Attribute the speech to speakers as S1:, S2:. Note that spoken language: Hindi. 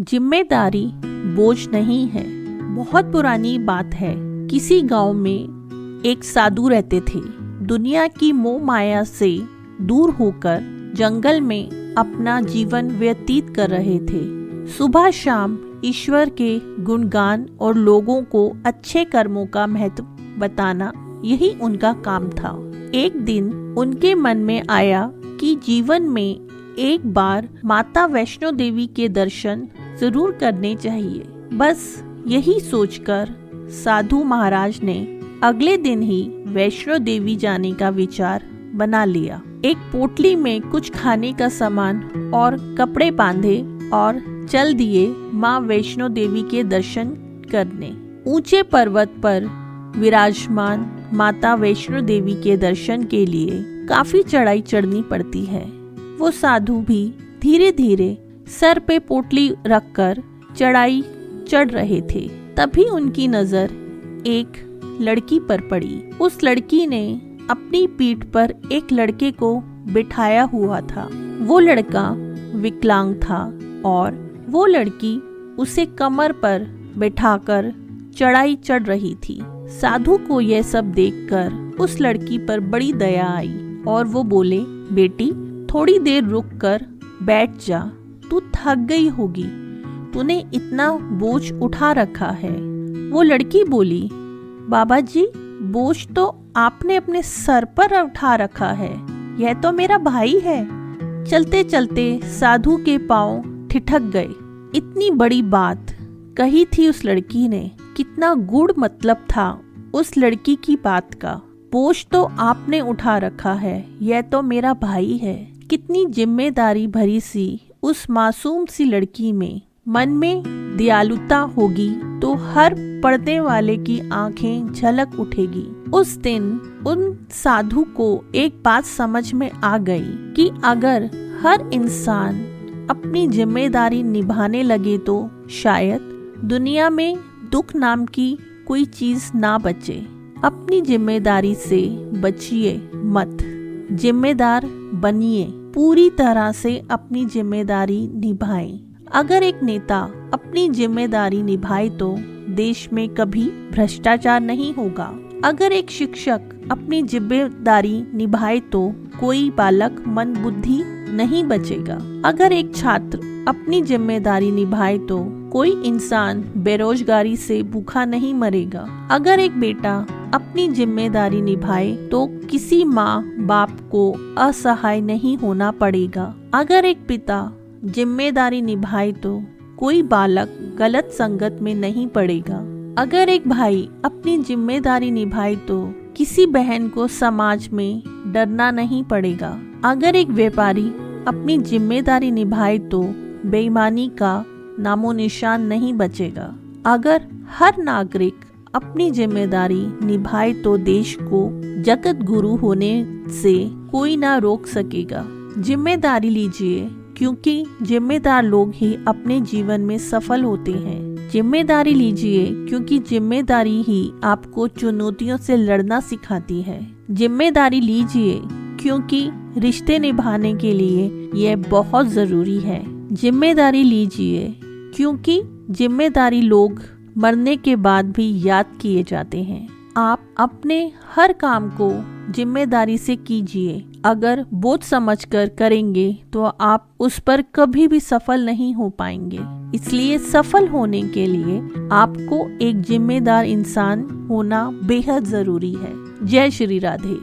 S1: जिम्मेदारी बोझ नहीं है। बहुत पुरानी बात है। किसी गांव में एक साधु रहते थे। दुनिया की मोह माया से दूर होकर जंगल में अपना जीवन व्यतीत कर रहे थे। सुबह शाम ईश्वर के गुणगान और लोगों को अच्छे कर्मों का महत्व बताना, यही उनका काम था। एक दिन उनके मन में आया कि जीवन में एक बार माता वैष्णो देवी के दर्शन जरूर करने चाहिए। बस यही सोचकर साधु महाराज ने अगले दिन ही वैष्णो देवी जाने का विचार बना लिया। एक पोटली में कुछ खाने का सामान और कपड़े बांधे और चल दिए माँ वैष्णो देवी के दर्शन करने। ऊंचे पर्वत पर विराजमान माता वैष्णो देवी के दर्शन के लिए काफी चढ़ाई चढ़नी पड़ती है। वो साधु भी धीरे धीरे सर पे पोटली रखकर चढ़ाई चढ़ रहे थे। तभी उनकी नजर एक लड़की पर पड़ी। उस लड़की ने अपनी पीठ पर एक लड़के को बिठाया हुआ था। वो लड़का विकलांग था और वो लड़की उसे कमर पर बिठाकर चढ़ाई चढ़ रही थी। साधु को यह सब देखकर उस लड़की पर बड़ी दया आई और वो बोले, बेटी थोड़ी देर रुक कर बैठ जा, तू थक गई होगी, तूने इतना बोझ उठा रखा है। वो लड़की बोली, बाबा जी बोझ तो आपने अपने सर पर उठा रखा है, यह तो मेरा भाई है। चलते चलते साधु के पांव ठिठक गए। इतनी बड़ी बात कही थी उस लड़की ने। कितना गूढ़ मतलब था उस लड़की की बात का। बोझ तो आपने उठा रखा है, यह तो मेरा भाई है। कितनी जिम्मेदारी भरी सी उस मासूम सी लड़की में। मन में दयालुता होगी तो हर पढ़ने वाले की आंखें झलक उठेगी। उस दिन उन साधु को एक बात समझ में आ गई कि अगर हर इंसान अपनी जिम्मेदारी निभाने लगे तो शायद दुनिया में दुख नाम की कोई चीज ना बचे। अपनी जिम्मेदारी से बचिए मत, जिम्मेदार बनिए। पूरी तरह से अपनी जिम्मेदारी निभाएं। अगर एक नेता अपनी जिम्मेदारी निभाए तो देश में कभी भ्रष्टाचार नहीं होगा। अगर एक शिक्षक अपनी जिम्मेदारी निभाए तो कोई बालक मंद बुद्धि नहीं बचेगा। अगर एक छात्र अपनी जिम्मेदारी निभाए तो कोई इंसान बेरोजगारी से भूखा नहीं मरेगा। अगर एक बेटा अपनी जिम्मेदारी निभाए तो किसी माँ बाप को असहाय नहीं होना पड़ेगा। अगर एक पिता जिम्मेदारी निभाए तो कोई बालक गलत संगत में नहीं पड़ेगा। अगर एक भाई अपनी जिम्मेदारी निभाए तो किसी बहन को समाज में डरना नहीं पड़ेगा। अगर एक व्यापारी अपनी जिम्मेदारी निभाए तो बेईमानी का नामो निशान नहीं बचेगा। अगर हर नागरिक अपनी जिम्मेदारी निभाए तो देश को जगत गुरु होने से कोई ना रोक सकेगा। जिम्मेदारी लीजिए, क्योंकि जिम्मेदार लोग ही अपने जीवन में सफल होते हैं। जिम्मेदारी लीजिए, क्योंकि जिम्मेदारी ही आपको चुनौतियों से लड़ना सिखाती है। जिम्मेदारी लीजिए, क्योंकि रिश्ते निभाने के लिए यह बहुत जरूरी है। जिम्मेदारी लीजिए, क्योंकि जिम्मेदारी लोग मरने के बाद भी याद किए जाते हैं। आप अपने हर काम को जिम्मेदारी से कीजिए। अगर बोझ समझकर करेंगे तो आप उस पर कभी भी सफल नहीं हो पाएंगे। इसलिए सफल होने के लिए आपको एक जिम्मेदार इंसान होना बेहद जरूरी है। जय श्री राधे।